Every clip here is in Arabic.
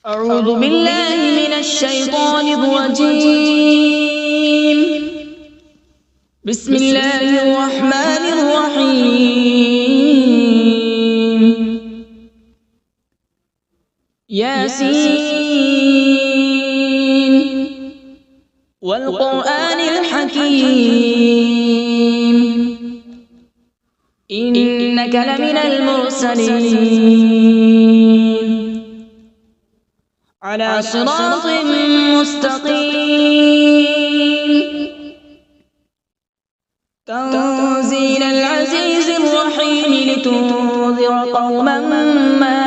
أعوذ بالله من الشيطان الرجيم. بسم الله الرحمن الرحيم. ياسين والقرآن الحكيم إنك لمن المرسلين على صراط مستقيم. تنزيل العزيز الرحيم لتنذر قوما ما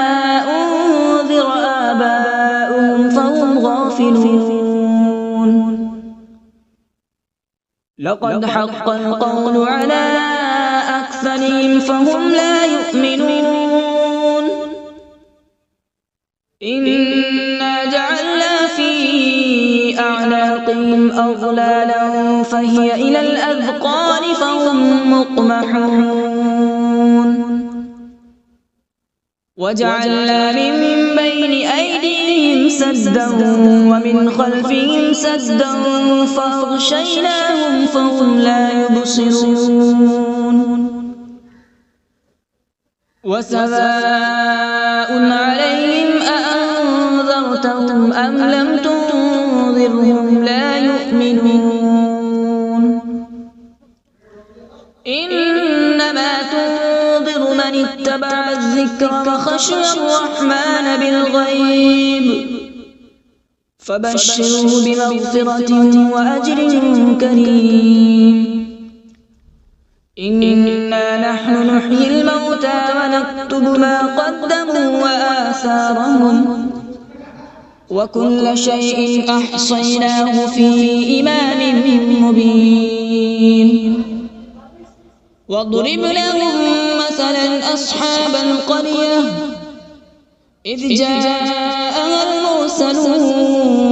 أنذر آباؤهم فهم غافلون. لقد حق القول على أكثرهم فهم لا يؤمنون. إنا جعلنا في أعناقهم أغلالا فهي إلى الأذقان فهم مقمحون. وجعلنا من بين أيديهم سدا ومن خلفهم سدا فأغشيناهم فهم لا يبصرون. وسواء عليهم أأنذرتهم أم لم تنذرهم لا يؤمنون. إنما تنذر من اتبع الذكر وخشي الرحمن بالغيب فبشره بمغفرة وأجر كريم. إنا نحن نحيي الموتى ونكتب ما قدموا وآثارهم وكل شيء أحصيناه في إمام مبين. واضرب لهم مثلا أصحاب القرية إذ جاءها المرسلون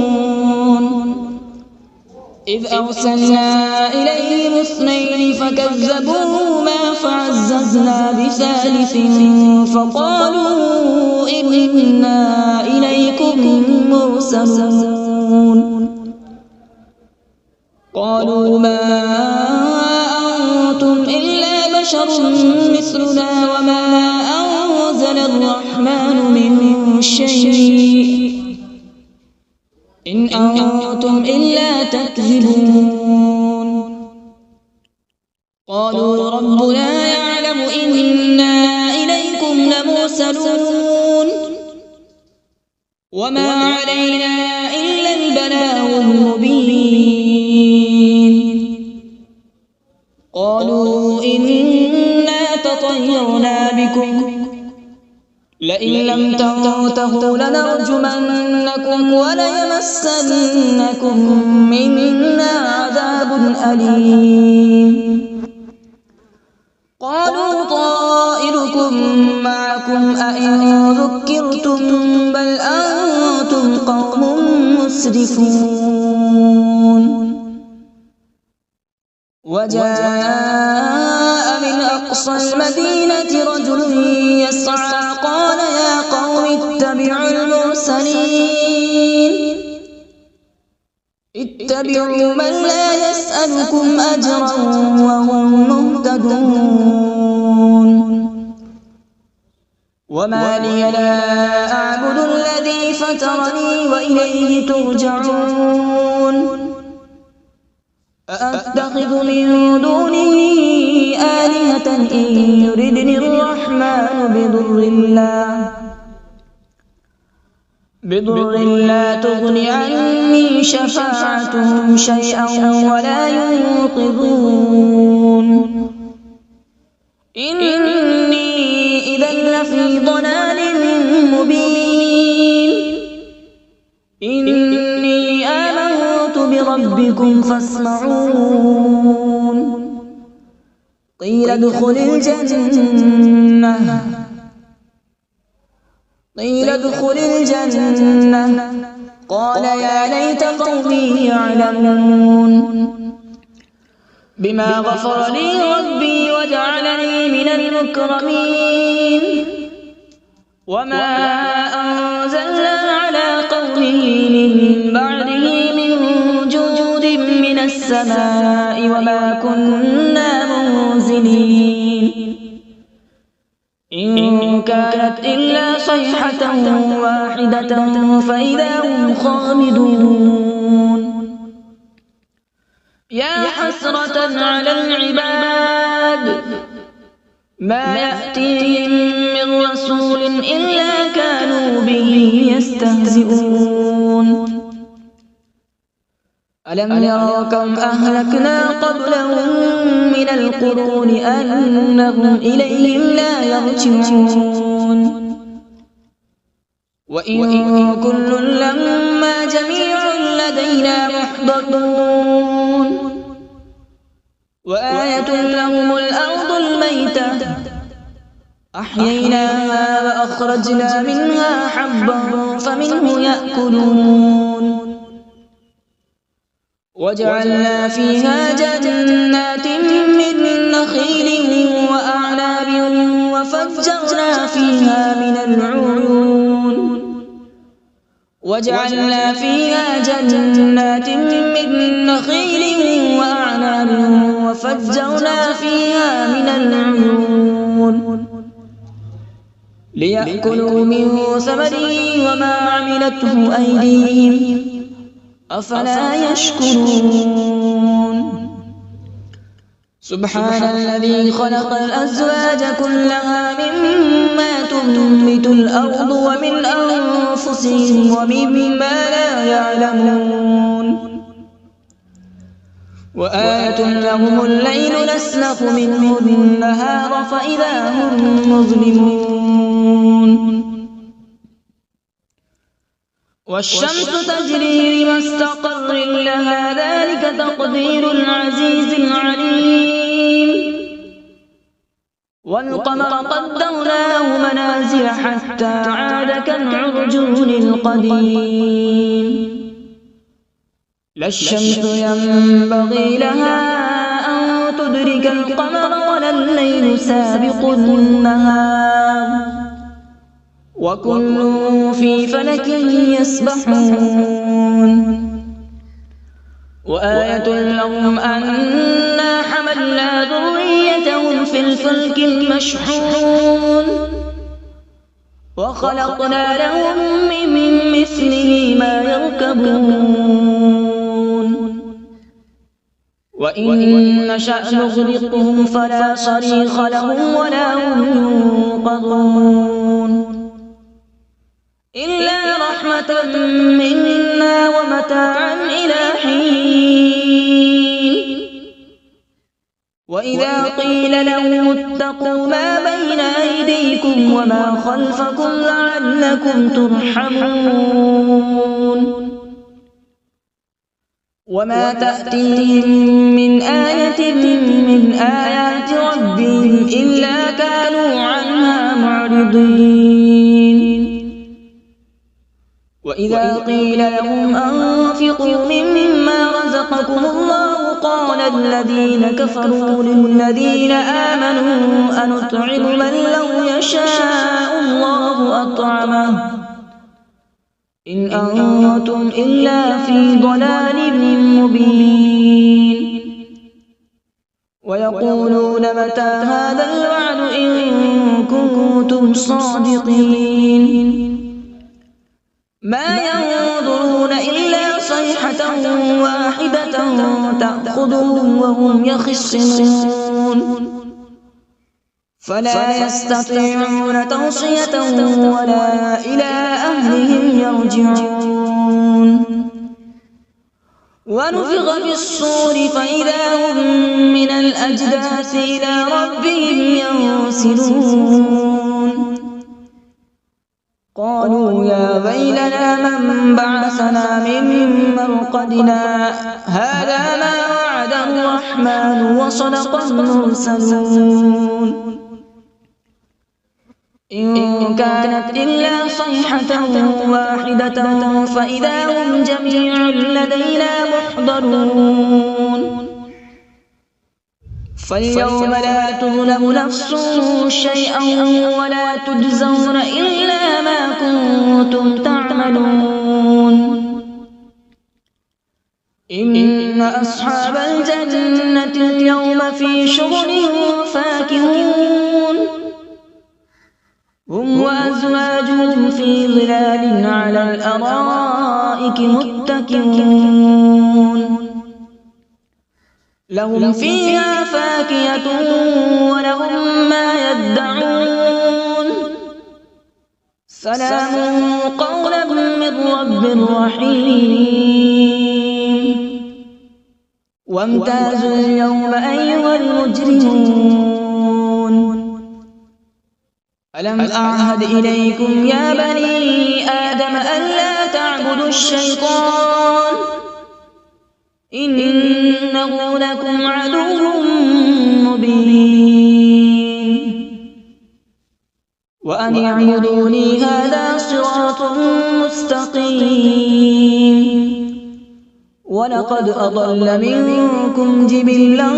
إذ أرسلنا إليهم اثنين فكذبوهما فعززنا بثالث فقالوا إنا إليكم مرسلون. قالوا ما أنتم إلا بشر مثلنا وما أنزل الرحمن من شيء إن أنتم إلا تكذبون. قالوا ربنا يعلم إنا إليكم لمرسلون وما علينا إلا البلاغ المبين. قالوا إنا تطيرنا بكم لئن لم تنتهوا لنرجمنكم وليمسنكم منا عذاب أليم. قالوا طائركم معكم أئن ذكرتم بل أنتم قوم مسرفون. وجاء من أقصى المدينة رجل يسعى قال يا قوم اتبعوا المرسلين اتبعوا من لا يسألكم أجرا وهم مهتدون. وما لي لا أعبد الذي فطرني وإليه ترجعون. أأتخذ من دونه آلهة إن يردني الرحمن بضر لا تغن عني شفاعتهم شيئا ولا ينقذون. إني إذا لفي ضلال مبين. إني آمنت بربكم فاسمعون. قيل ادخل الجنة قال يا ليت قومي يعلمون. بما غفر لي ربي وجعلني من المكرمين. وما أنزلنا على قومه من بعده من جود من السماء وما كنا منزلين إن كانت إلا صيحة واحدة فإذا هم خامدون يا حسرة على العباد ما يأتيهم من رسول إلا كانوا به يستهزئون ألم يروا كم أهلكنا قبلهم من القرون أنهم إليهم لا يرجعون وإن كل لما جميع لدينا محضرون وآية لهم الأرض الميتة أحييناها وأخرجنا منها حبا فمنه يأكلون وجعلنا فيها جنات من نخيل وأعناب وفجرنا فيها من العيون وجعلنا فيها جنات من نخيل وأعناب وفجرنا فيها من العيون ليأكلوا من ثمره وما عملته أيديهم أفلا يشكرون سبحان الذي خلق الأزواج كلها مما تنبت الأرض ومن أنفسهم ومما لا يعلمون وآية لهم الليل نسلخ منه النهار فإذا هم مظلمون والشمس تجري لمستقر لها ذلك تقدير العزيز العليم والقمر قدرناه منازل حتى عاد كالعرجون القديم لا الشمس ينبغي لها أن تدرك القمر ولا الليل سابق النهار وكل في فلك يسبحون وآية لهم أنا حملنا ذريتهم في الفلك المشحون وخلقنا لهم من مثله ما يركبون وإن نشأ نغرقهم فلا صريخ لهم ولا هم ينقذون إلا رحمة منا ومتاعا إلى حين وإذا قيل لهم اتقوا ما بين أيديكم وما خلفكم لعلكم ترحمون وما تأتيهم من آية من آيات ربهم إلا كانوا عنها معرضين وإذا قيل لهم أنفقوا مما رزقكم الله قال الذين كفروا للذين آمنوا أنطعم من لو يشاء الله أطعمه إن أنتم إلا في ضلال مبين ويقولون متى هذا الوعد إن كنتم صادقين ما ينظرون إلا صيحة واحدة تأخذهم وهم يخصمون فلا يستطيعون توصية ولا إلى أهلهم يرجعون ونفخ في الصور فإذا هم من الأجداث إلى ربهم ينسلون قالوا يا ويلنا من بعثنا من مرقدنا هذا ما وعد الرحمن وصدق المرسلون إن كانت إلا صيحة واحدة فإذا هم جميع لدينا محضرون فاليوم لا تظلم نفس شيئا ولا تجزون إلا ما كنتم تعملون إن أصحاب الجنة اليوم في شغل فاكهون هم وأزواجهم في ظلال على الأرائك متكئون لهم فيها فاكهة ولهم ما يدعون سلام قولا من رب رحيم وامتازوا اليوم أيها المجرمون ألم أعهد إليكم يا بني آدم ألا تعبدوا الشيطان إنه لكم عدو مبين وأن اعبدوني هذا صراط مستقيم ولقد أضل منكم جبلا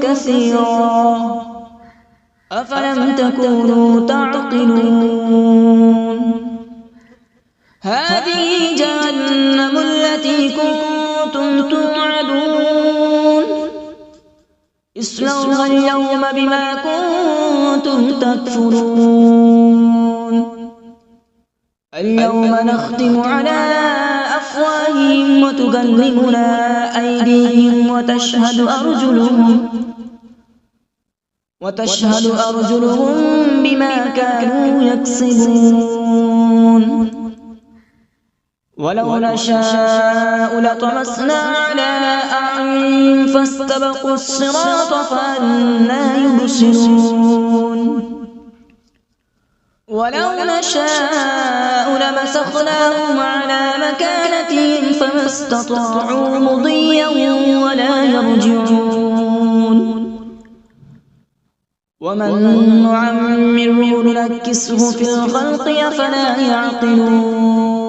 كثيرا أفلم تكونوا تعقلون هذه جهنم التي كنتم توعدون اصلوها اليوم بما كنتم تكفرون اليوم نختم على أفواههم وتكلمنا أيديهم وتشهد أرجلهم بما كانوا يكسبون ولو نشاء لطمسنا على أعينهم فاستبقوا الصراط فأنى يبصرون ولو نشاء لمسخناهم على مكانتهم فما استطاعوا مضيا ولا يرجعون ومن نعمره ننكسه في الخلق أفلا يعقلون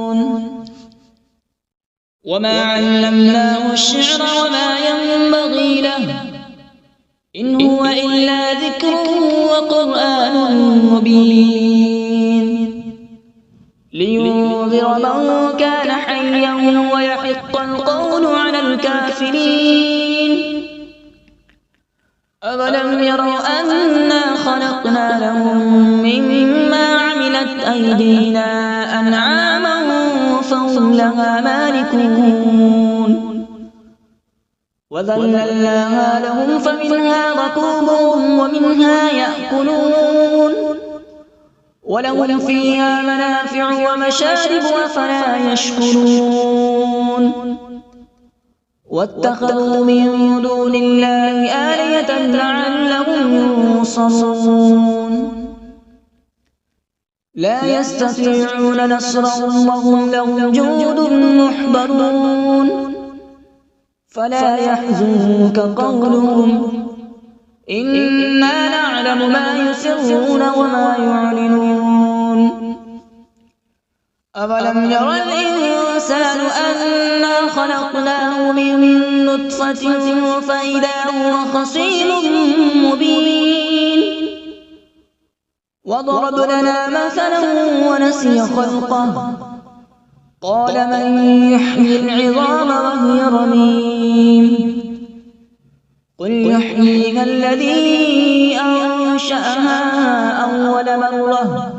وما علمناه الشعر وما ينبغي له إن هو إلا ذكر وقرآن مبين لينذر من كان حيا ويحق القول على الكافرين أولم يروا أنا خلقنا لهم مما عملت أيدينا أنعاما فهم لها مالكون وذللناها لهم فمنها ركوبهم ومنها يأكلون ولهم فيها منافع ومشارب أفلا يشكرون واتخذوا من دون الله آلهة لعلهم ينصرون لا يستطيعون نصرهم وهم لهم جند محضرون فلا يحزنك قولهم إنا نعلم ما يسرون وما يعلنون أولم ير الإنسان أنا خلقناه من نطفة فإذا هو خصيم مبين وضرب لنا مثلا ونسي خلقه قال من يحيي العظام وهي رميم قل يحييها الذي أنشأها أول مرة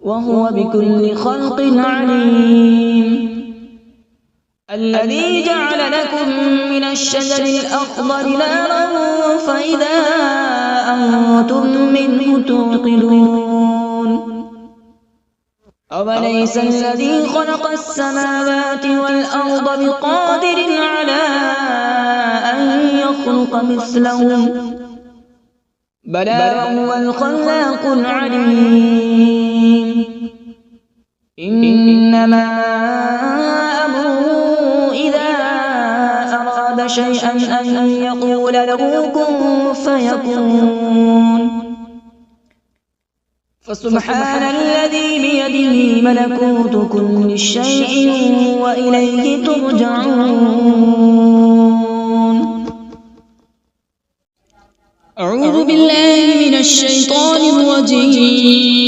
وهو بكل خلق عليم الذي جعل لكم من الشجر الأخضر نارا فإذا أنتم منه توقدون أوليس الذي خلق السماوات والأرض بقادر على أن يخلق مثلهم بلى وهو الخلاق العليم إنما أمره إذا أراد شيئا أن يقول له كن فيكون فسبحان الذي بيده ملكوت كل شيء وإليه ترجعون. أعوذ بالله من الشيطان الرجيم.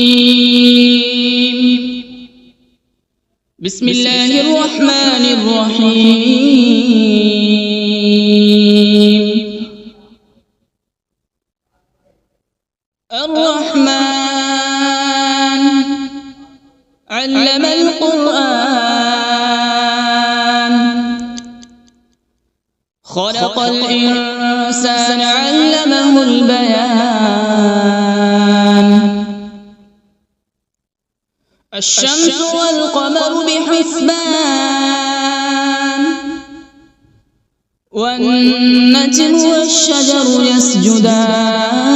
بسم الله الرحمن الرحيم. علم القرآن خلق الإنسان علمه البيان الشمس والقمر بحسبان والنجم والشجر يسجدان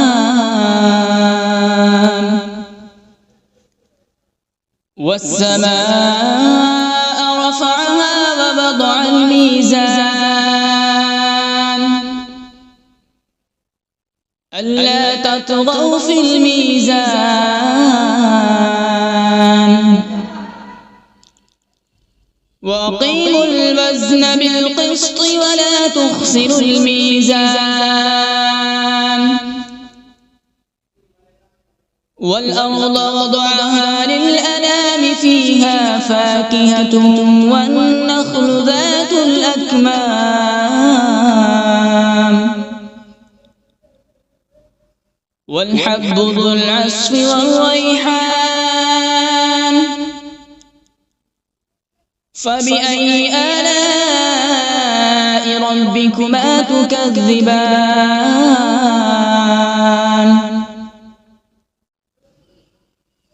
والسماء رفعها ووضع الميزان ألا تطغوا في الميزان وأقيموا الوزن بالقسط ولا تخسروا الميزان والأرض وضعها للأنام فيها فاكهة والنخل ذات الأكمام والحب ذو العصف والريحان فبأي آلاء ربكما تكذبان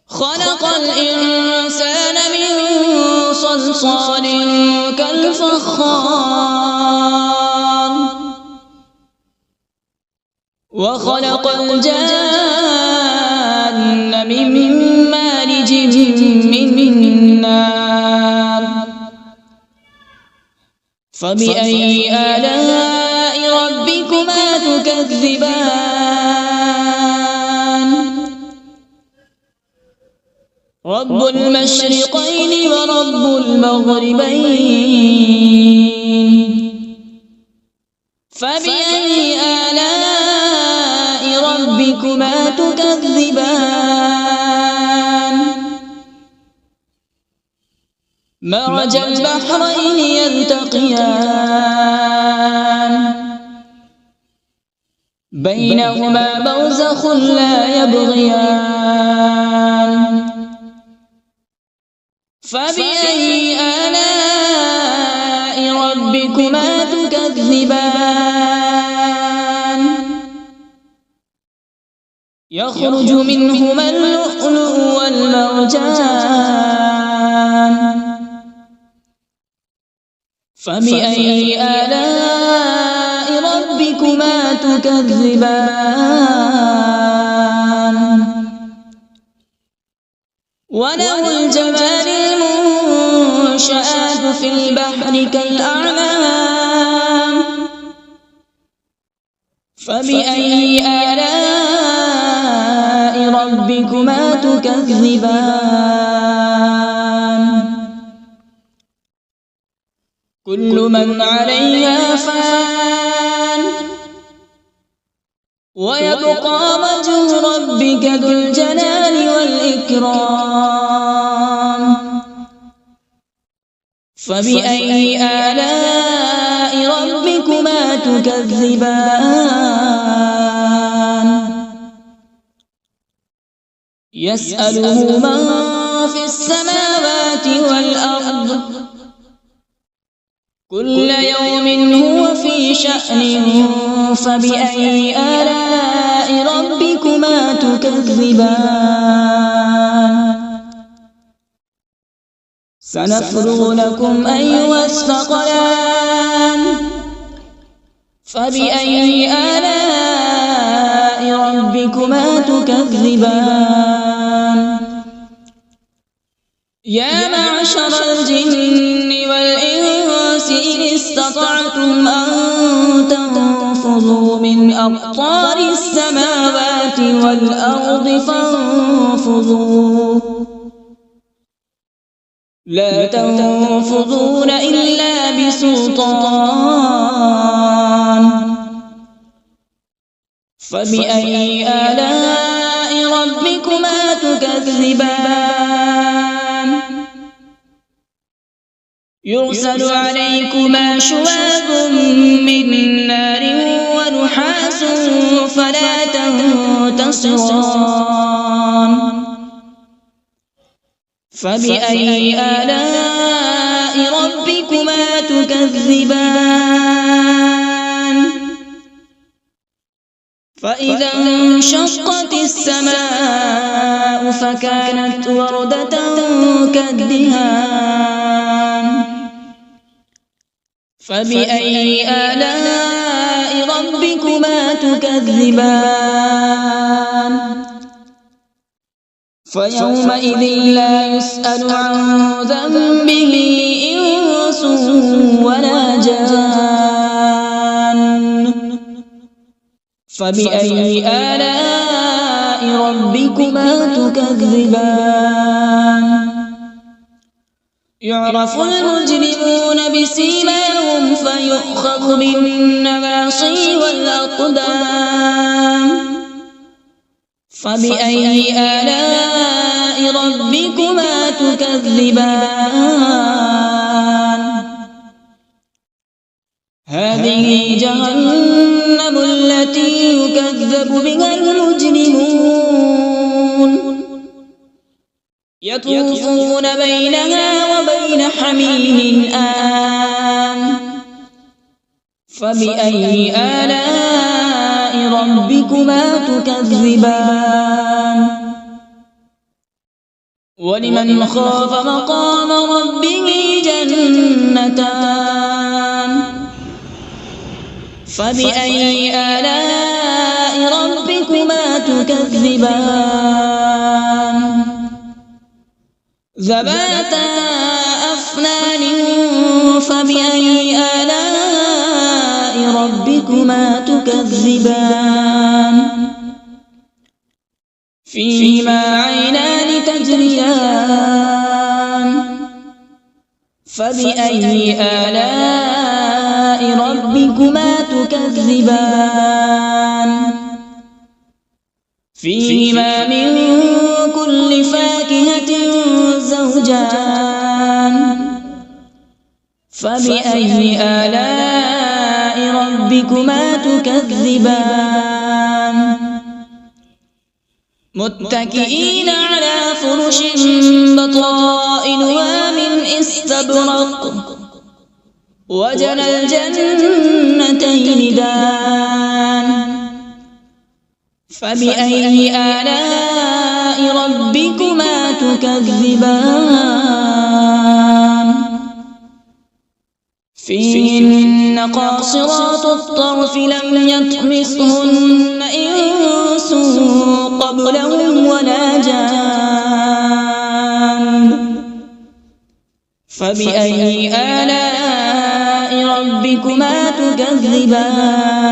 خلق الإنسان من صلصال كالفخار وخلق الجان من مارج من نار فبأي آلاء ربكما تكذبان رب المشرقين ورب المغربين فبأي آلاء ربكما تكذبان مرج البحرين يلتقيان بينهما برزخ لا يبغيان فبأي آلاء ربكما تكذبان يخرج منهما اللؤلؤ والمرجان فبأي آلاء ربكما تكذبان وله الجوار المنشآت في البحر كالأعلام فبأي آلاء ربكما تكذبان كل من عليها فان ويبقى وجه ربك ذو الجلال والإكرام فبأي آلاء ربكما تكذبان يسأله من في السماوات والأرض كل يوم هو في شأن فبأي آلاء ربكما تكذبان سنفرغ لكم أيها الثقلان فبأي آلاء ربكما تكذبان يا معشر الجن والإنس إن استطعتم أن تنفذوا من أقطار السماوات والأرض فانفذوا لا تنفذون إلا بسلطان فبأي آلاء ربكما تكذبان يرسل عليكما شواظ من نار ونحاس فلا تنتصران فبأي آلاء ربكما تكذبان فإذا انشقت السماء فكانت وردة كالدهان فبأي آلاء ربكما تكذبان فيومئذ لا يسأل عن ذنبه إنس ولا جان فبأي آلاء ربكما تكذبان يعرف المجرمون بسيماهم فيؤخذ بالنواصي والأقدام فبأي آلاء ربكما تكذبان هذه جهنم التي يكذب بها المجرمون يطوفون بينها وبين حميم آن فبأي آلاء ربكما تكذبان ولمن خاف مقام ربه جنتان فبأي آلاء ربكما تكذبان ذواتا أفنان فبأي آلاء ربكما تكذبان فيهما عينان تجريان فبأي آلاء ربكما تكذبان فيهما من كل فاكهة زوجان فبأي آلاء ربكما تكذبان متكئين على فرش بطائنها من استبرق وجنى الجنتين دان فبأي آلاء ربكما تكذبان فيهن قاصرات الطرف لم يطمثهن إنس قبلهم ولا جان فبأي آلاء ربكما تكذبان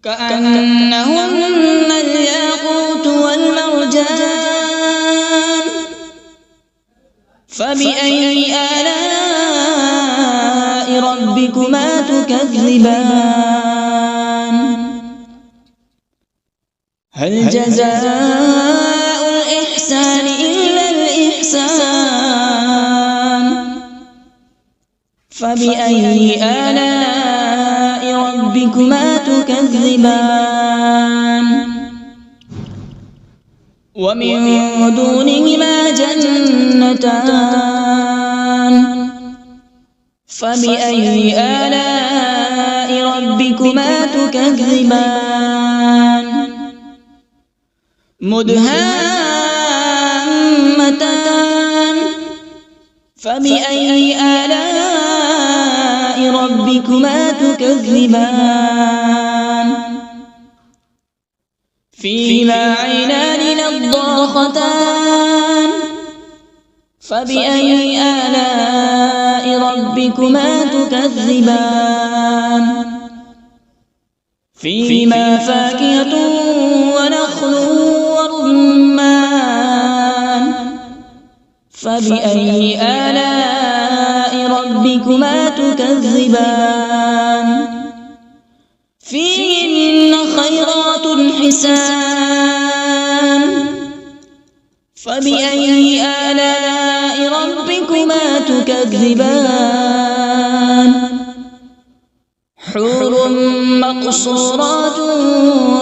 كأنهن الياقوت والمرجان فبأي آلاء ربكما تكذبان هل جزاء الإحسان إلا الإحسان فبأي آلاء ربكما تكذبان ومن دونهما جنتان فبأي آلاء ربكما تكذبان مدهامتان فبأي آلاء ربكما تكذبان فيهما عينان نضاختان فبأي آلاء ربكما تكذبان فيهما فاكهة ونخل ورمان فبأي آلاء ربكما تكذبان فيهن خيرات حسان فبأي آلاء ربكما تكذبان حور مقصورات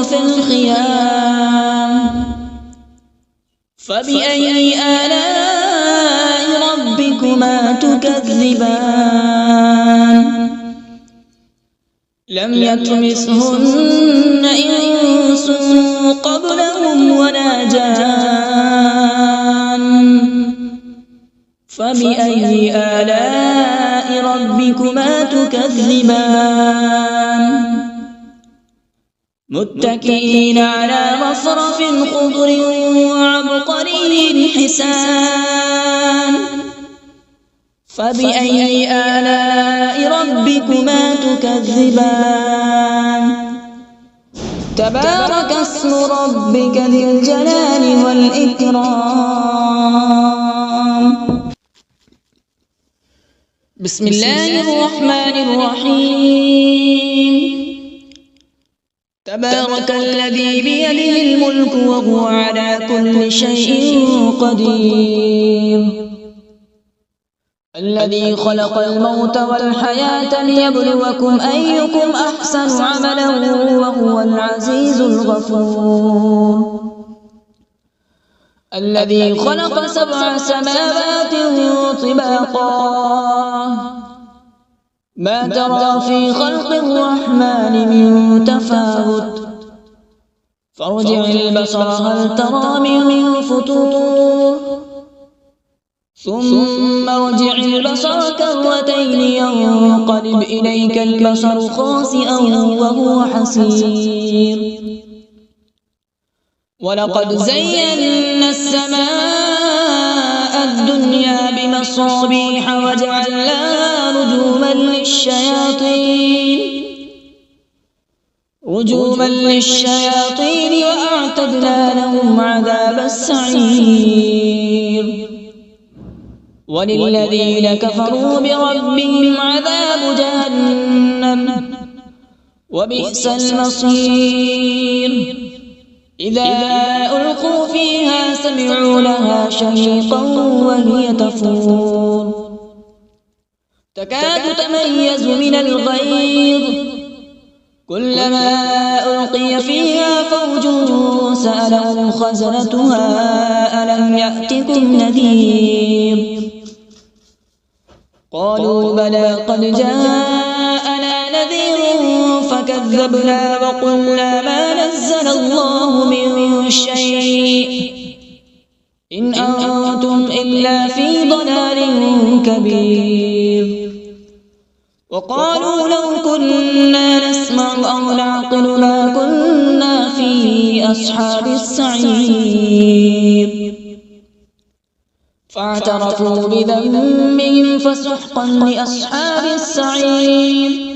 في الخيام فبأي آلاء ربكما تكذبان لم يطمثهن إنس قبلهم ولا جان فبأي آلاء ربكما تكذبان متكئين على رفرف خضر وعبقري حسان فبأي آلاء ربكما تكذبان تبارك اسم ربك ذي الجلال والإكرام بسم الله الرحمن الرحيم تبارك الذي بيده الملك وهو على كل شيء قدير الذي خلق الموت والحياة ليبلوكم أيكم أحسن عملا وهو العزيز الغفور الذي خلق 7 سماوات طباقا ما ترى في خلق الرحمن من تفاوت فارجع البصر هل ترى من فطور ثم ارجع البصر كرتين ينقلب إليك البصر خاسئا وهو حسير ولقد زينا السماء الدنيا بمصابيح وجعلناها رجوما للشياطين وأعتدنا لهم عذاب السعير وللذين كفروا بربهم عذاب جهنم وبئس المصير إذا ألقوا فيها سمعوا لها شهيقا وهي تفور تكاد تميز من الغيظ كلما ألقي فيها فوج سألهم خزنتها ألم يأتكم نذير قالوا بلى قد جاءنا نذير فكذبنا وقلنا ما نزل الله من شيء إن أنتم إلا في ضلال كبير وقالوا لو كنا نسمع أو نعقل ما كنا في أصحاب السعير فاعترفوا بذنبهم فسحقا لأصحاب السعير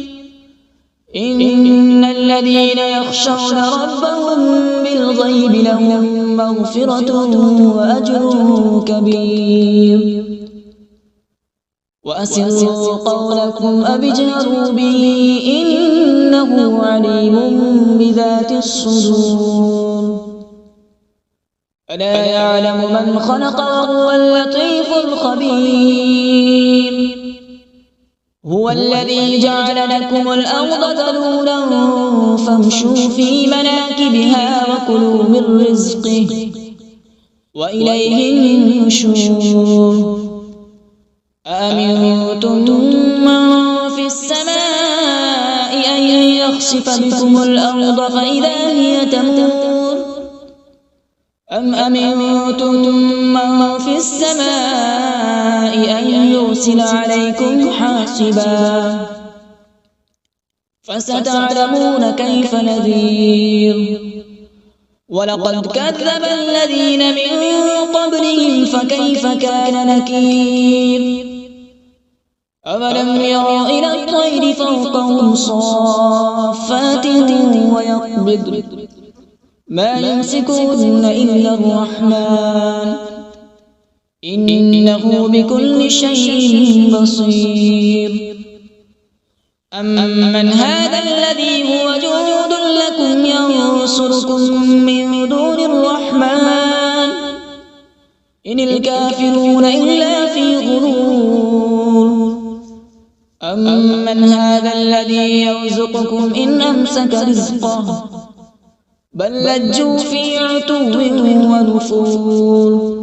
إن الذين يخشون ربهم بالغيب لهم مغفرة وأجر كبير وأسروا قولكم أو اجهروا به إنه عليم بذات الصدور ألا يعلم من خلق وهو اللطيف الخبير هو الذي جعل لكم الأرض ذلولا فامشوا في مناكبها وكلوا من رزقه وإليه النشور أأمنتم من في السماء أن يخسف بكم الأرض فإذا هي تمور أم أمنتم من في السماء أن يرسل عليكم حاصبا فستعلمون كيف نذير ولقد كذب الذين من قبلهم فكيف كان نكير أولم يروا إلى الطير فوقهم صافات ويقبض ما يمسكون إلا الرحمن إنه بكل شيء بصير أمن هذا الذي هو جند لكم ينصركم من دون الرحمن إن الكافرون إلا في غرور أمن هذا الذي يرزقكم إن أمسك رزقه بل لجوا في عتو ونفور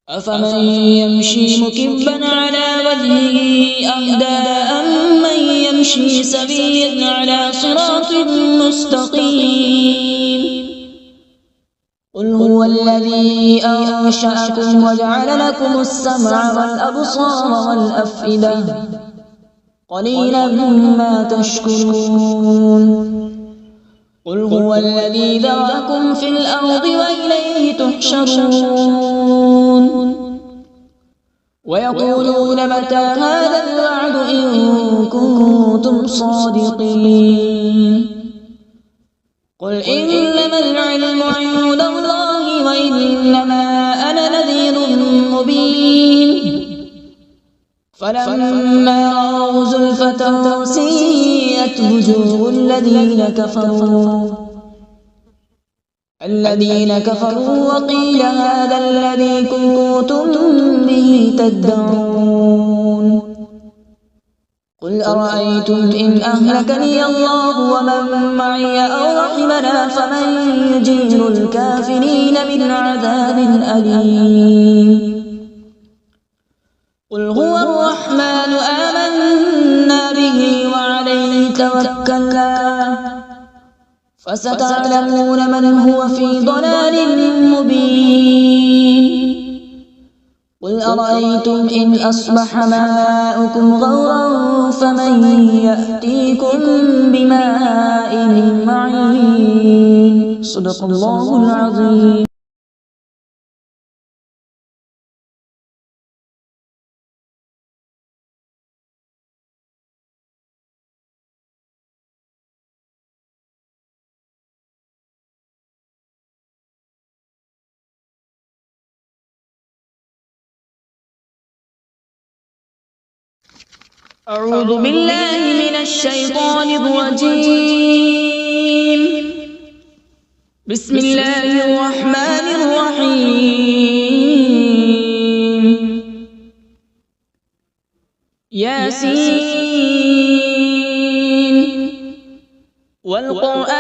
أفمن يمشي مكبا على وجهه أهدى أمن يمشي سويا على صراط مستقيم قل هو الذي أنشأكم وجعل لكم السمع والأبصار والأفئدة قليلا ما تشكرون قل هو الذي ذرأكم في الأرض وإليه تحشرون ويقولون متى هذا الوعد إن كنتم صادقين قل إنما العلم عند الله وإنما أنا نذير مبين فلما رأوا زلفة سيئت وجوه الذين كفروا وقيل هذا الذي كنتم به تدعون قل أرأيتم إن أهلكني الله ومن معي أو رحمنا فمن يجير الكافرين من عذاب أليم قل هو الرحمن آمنا به وعليه توكلنا فستعلمون من هو في ضلال مبين قل أرأيتم إن أصبح ماؤكم غورا فمن يأتيكم بماء معين صدق الله العظيم. أعوذ بالله من الشيطان الرجيم. بسم الله الرحمن الرحيم. ياسين والقرآن